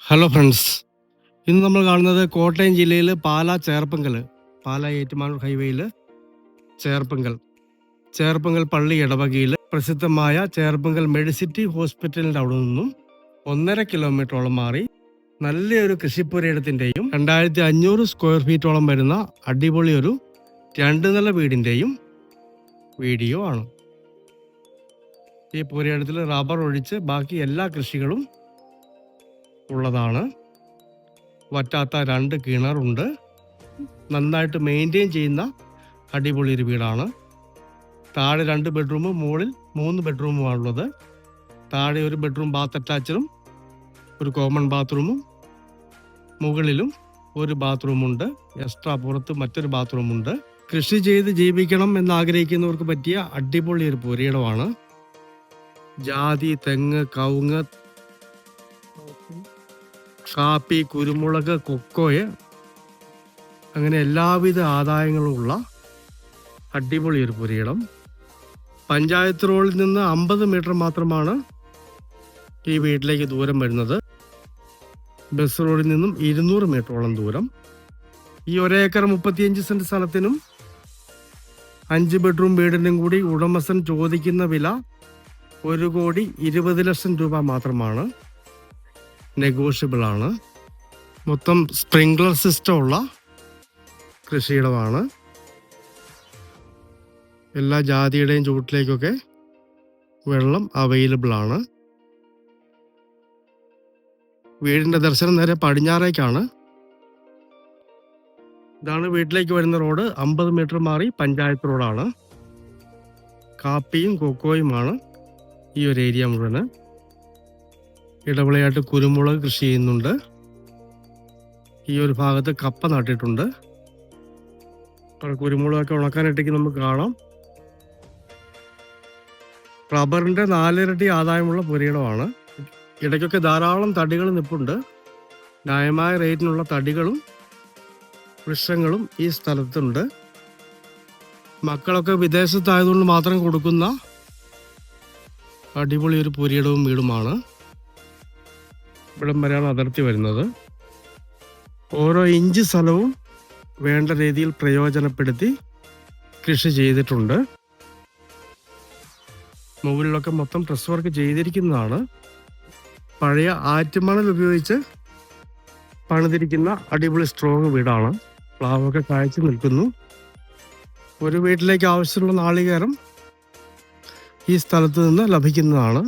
Hello friends, ഇന്ന് നമ്മൾ കാണുന്നത് കോട്ടയം ജില്ലയിൽ പാലാ ഏറ്റുമാനൂർ ഹൈവേയിൽ ചേർപ്പങ്കൽ പള്ളി ഇടവകയിൽ പ്രസിദ്ധമായ ചേർപ്പങ്കൽ മെഡിസിറ്റി ഹോസ്പിറ്റലിൻ്റെ അവിടെ നിന്നും 1.5 കിലോമീറ്ററോളം മാറി നല്ലൊരു കൃഷിപ്പുരയിടത്തിൻ്റെയും 2500 സ്ക്വയർ ഫീറ്റോളം വരുന്ന അടിപൊളി ഒരു 2 നില വീടിൻ്റെയും വീഡിയോ ആണ്. ഈ പുരയിടത്തിൽ റബ്ബർ ഒഴിച്ച് ബാക്കി എല്ലാ കൃഷികളും ഉള്ളതാണ്. വറ്റാത്ത 2 കിണറുണ്ട്. നന്നായിട്ട് മെയിൻറ്റെയിൻ ചെയ്യുന്ന അടിപൊളി ഒരു വീടാണ്. താഴെ 2 ബെഡ്റൂമും മുകളിൽ 3 ബെഡ്റൂമുമാണുള്ളത്. താഴെ ഒരു ബെഡ്റൂം ബാത്ത് അറ്റാച്ചഡും ഒരു കോമൺ ബാത്റൂമും, മുകളിലും ഒരു ബാത്റൂമുണ്ട്. എക്സ്ട്രാ പുറത്ത് മറ്റൊരു ബാത്റൂമുണ്ട്. കൃഷി ചെയ്ത് ജീവിക്കണം എന്നാഗ്രഹിക്കുന്നവർക്ക് പറ്റിയ അടിപൊളി ഒരു പുരയിടമാണ്. ജാതി, തെങ്ങ്, കവുങ്ങ്, കാപ്പി, കുരുമുളക്, കൊക്കോയ് അങ്ങനെ എല്ലാവിധ ആദായങ്ങളുമുള്ള അടിപൊളി ഒരു പുരയിടം. പഞ്ചായത്ത് റോഡിൽ നിന്ന് 50 മീറ്റർ മാത്രമാണ് ഈ വീട്ടിലേക്ക് ദൂരം വരുന്നത്. ബസ് റോഡിൽ നിന്നും 200 മീറ്ററോളം ദൂരം. ഈ 1 ഏക്കർ 35 സെന്റ് സ്ഥലത്തിനും 5 ബെഡ്റൂം വീടിനും കൂടി ഉടമസ്ഥൻ ചോദിക്കുന്ന വില 1,20 ലക്ഷം രൂപ മാത്രമാണ്. നെഗോഷ്യബിൾ ആണ്. മൊത്തം സ്പ്രിംഗ്ലർ സിസ്റ്റം ഉള്ള കൃഷിയിടമാണ്. എല്ലാ ജാതിയുടെയും ചുവട്ടിലേക്കൊക്കെ വെള്ളം അവൈലബിൾ ആണ്. വീടിൻ്റെ ദർശനം നേരെ പടിഞ്ഞാറേക്കാണ്. ഇതാണ് വീട്ടിലേക്ക് വരുന്ന റോഡ്. 50 മീറ്റർ മാറി പഞ്ചായത്ത് റോഡാണ്. കാപ്പിയും കൊക്കോയുമാണ് ഈ ഒരു ഏരിയ മുഴുവൻ. ഇടവിളയായിട്ട് കുരുമുളക് കൃഷി ചെയ്യുന്നുണ്ട്. ഈ ഒരു ഭാഗത്ത് കപ്പ നട്ടിട്ടുണ്ട്. കുരുമുളകൊക്കെ ഉണക്കാനിട്ടേക്ക് നമുക്ക് കാണാം. റബ്ബറിൻ്റെ 4 ഇരട്ടി ആദായമുള്ള പുരയിടമാണ്. ഇടയ്ക്കൊക്കെ ധാരാളം തടികൾ നിൽപ്പുണ്ട്. ന്യായമായ റേറ്റിനുള്ള തടികളും വൃക്ഷങ്ങളും ഈ സ്ഥലത്തുണ്ട്. മക്കളൊക്കെ വിദേശത്തായതുകൊണ്ട് മാത്രം കൊടുക്കുന്ന അടിപൊളി ഒരു പുരയിടവും വീടുമാണ്. ഇവിടം വരെയാണ് അതിർത്തി വരുന്നത്. ഓരോ ഇഞ്ച് സ്ഥലവും വേണ്ട രീതിയിൽ പ്രയോജനപ്പെടുത്തി കൃഷി ചെയ്തിട്ടുണ്ട്. മുകളിലൊക്കെ മൊത്തം പ്രസ് വർക്ക് ചെയ്തിരിക്കുന്നതാണ്. പഴയ ആറ്റുമണൽ ഉപയോഗിച്ച് പണിതിരിക്കുന്ന അടിപൊളി സ്ട്രോങ് വീടാണ്. പ്ലാവൊക്കെ കായ്ച്ചു നിൽക്കുന്നു. ഒരു വീട്ടിലേക്ക് ആവശ്യമുള്ള നാളികേരം ഈ സ്ഥലത്ത് നിന്ന് ലഭിക്കുന്നതാണ്.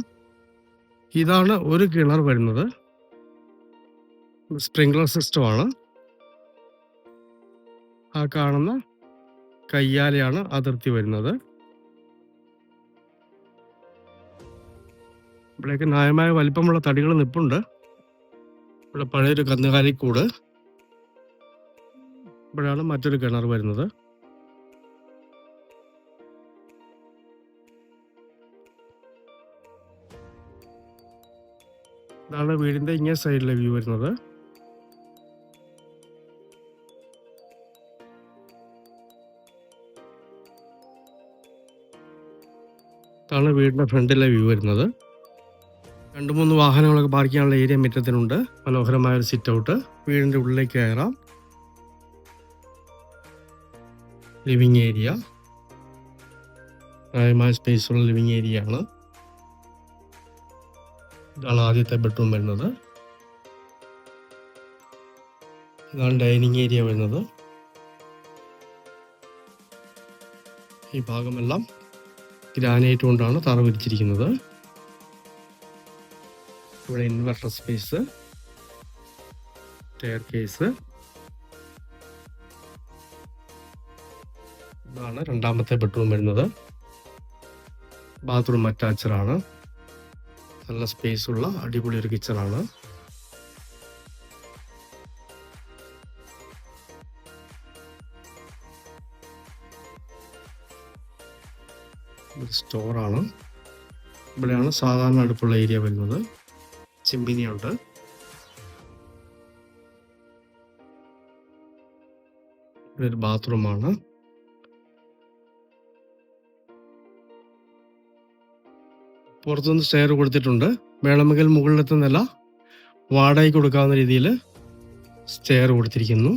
ഇതാണ് ഒരു കിണർ വരുന്നത്. സ്പ്രിംഗ്ലർ സിസ്റ്റമാണ്. ആ കാണുന്ന കയ്യാലയാണ് അതിർത്തി വരുന്നത്. ഇവിടേക്ക് ന്യായമായ വലിപ്പമുള്ള തടികൾ നിൽപ്പുണ്ട്. ഇവിടെ പഴയൊരു കന്നുകാലിക്കൂട്. ഇവിടെയാണ് മറ്റൊരു കിണർ വരുന്നത്. ഇതാണ് വീടിന്റെ ഇങ്ങേ സൈഡിലെ വ്യൂ വരുന്നത്. ഇതാണ് വീടിന്റെ ഫ്രണ്ടിലെ വ്യൂ വരുന്നത്. 2-3 വാഹനങ്ങളൊക്കെ പാർക്ക് ചെയ്യാനുള്ള ഏരിയ മുറ്റത്തിനുണ്ട്. മനോഹരമായ ഒരു സിറ്റ് ഔട്ട്. വീടിന്റെ ഉള്ളിലേക്ക് കയറാം. ലിവിങ് ഏരിയ, ന്യായമായ സ്പേസുള്ള ലിവിങ് ഏരിയ ആണ്. ഇതാണ് ആദ്യത്തെ ബെഡ്റൂം വരുന്നത്. ഇതാണ് ഡൈനിങ് ഏരിയ വരുന്നത്. ഈ ഭാഗമെല്ലാം ഗ്രാനൈറ്റ് കൊണ്ടാണ് തറ വിരിച്ചിരിക്കുന്നത്. ഇവിടെ ഇൻവെർട്ടർ സ്പേസ്, സ്റ്റെയർ കേസ്. ഇതാണ് രണ്ടാമത്തെ ബെഡ്റൂം വരുന്നത്. ബാത്റൂം അറ്റാച്ചഡാണ്. നല്ല സ്പേസ് ഉള്ള അടിപൊളി ഒരു കിച്ചണാണ്. സ്റ്റോറാണ്. ഇവിടെയാണ് സാധാരണ അടുപ്പുള്ള ഏരിയ വരുന്നത്. ചിമ്മിനിയുണ്ട്. ഇവിടെ ഒരു ബാത്റൂമാണ്. പുറത്തുനിന്ന് സ്റ്റെയർ കൊടുത്തിട്ടുണ്ട്. വേണമെങ്കിൽ മുകളിലത്തെ നില വാടകയ്ക്ക് കൊടുക്കാവുന്ന രീതിയിൽ സ്റ്റെയർ കൊടുത്തിരിക്കുന്നു.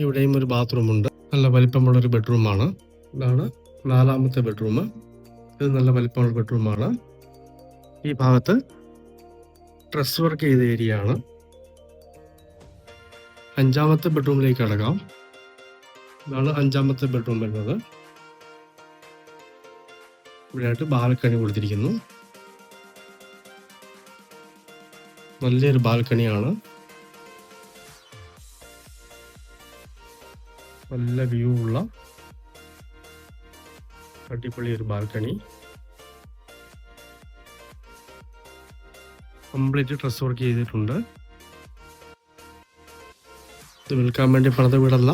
ഇവിടെയും ഒരു ബാത്റൂമുണ്ട്. നല്ല വലിപ്പമുള്ളൊരു ബെഡ്റൂമാണ്. ഇതാണ് 4ാമത്തെ ബെഡ്റൂം. ഇത് നല്ല വലിപ്പമുള്ള ബെഡ്റൂമാണ്. ഈ ഭാഗത്ത് ഡ്രസ് വർക്ക് ചെയ്ത ഏരിയ ആണ്. 5ാമത്തെ ബെഡ്റൂമിലേക്ക് കടക്കാം. ഇതാണ് 5ാമത്തെ ബെഡ്റൂം വരുന്നത്. ഇവിടെയായിട്ട് ബാൽക്കണി കൊടുത്തിരിക്കുന്നു. നല്ലൊരു ബാൽക്കണിയാണ്. നല്ല വ്യൂ ഉള്ള അടിപൊളി ഒരു ബാൽക്കണി. കംപ്ലീറ്റ് ഡ്രസ് വർക്ക് ചെയ്തിട്ടുണ്ട്. ഇത് വിൽക്കാൻ വേണ്ടി പണിത വീടല്ല.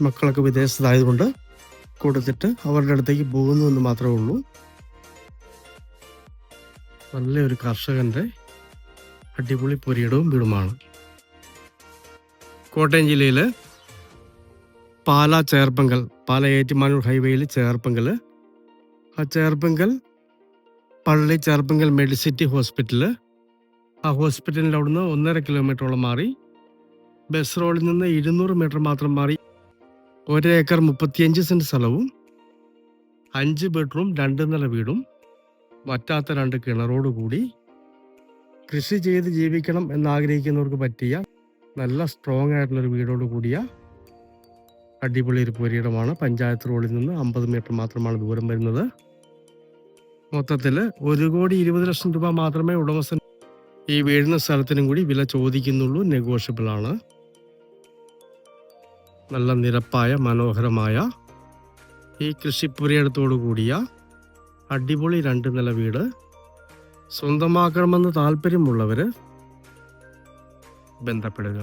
മക്കളൊക്കെ വിദേശത്തായതുകൊണ്ട് കൊടുത്തിട്ട് അവരുടെ അടുത്തേക്ക് പോകുന്നു എന്ന് മാത്രമേ ഉള്ളൂ. നല്ലൊരു കർഷകന്റെ അടിപൊളി പുരയിടവും വീടുമാണ്. കോട്ടയം ജില്ലയിൽ പാലാ ചേർപ്പങ്കൽ, പാലാ ഏറ്റുമാനൂർ ഹൈവേയിൽ ചേർപ്പങ്കൽ, ആ ചേർപ്പങ്കൽ പള്ളി ചേർപ്പങ്കൽ മെഡിസിറ്റി ഹോസ്പിറ്റല്, ആ ഹോസ്പിറ്റലിൻ്റെ അവിടുന്ന് 1.5 കിലോമീറ്ററോളം മാറി ബസ് റോഡിൽ നിന്ന് 200 മീറ്റർ മാത്രം മാറി 1 ഏക്കർ 35 സെൻറ്റ് സ്ഥലവും 5 ബെഡ്റൂം 2 നില വീടും വറ്റാത്ത 2 കിണറോടുകൂടി കൃഷി ചെയ്ത് ജീവിക്കണം എന്നാഗ്രഹിക്കുന്നവർക്ക് പറ്റിയ നല്ല സ്ട്രോങ് ആയിട്ടുള്ളൊരു വീടോട് കൂടിയ അടിപൊളി ഒരു പുരയിടമാണ്. പഞ്ചായത്ത് റോഡിൽ നിന്ന് 50 മീറ്റർ മാത്രമാണ് ദൂരം വരുന്നത്. മൊത്തത്തിൽ 1,20,00,000 രൂപ മാത്രമേ ഉടമസ്ഥൻ ഈ വീടിന് സ്ഥലത്തിനും കൂടി വില ചോദിക്കുന്നുള്ളൂ. നെഗോഷ്യബിൾ ആണ്. നല്ല നിരപ്പായ മനോഹരമായ ഈ കൃഷിപ്പുരയിടത്തോടു കൂടിയ അടിപൊളി 2 നില വീട് സ്വന്തമാക്കണമെന്ന് താല്പര്യമുള്ളവർ ബന്ധപ്പെടുക.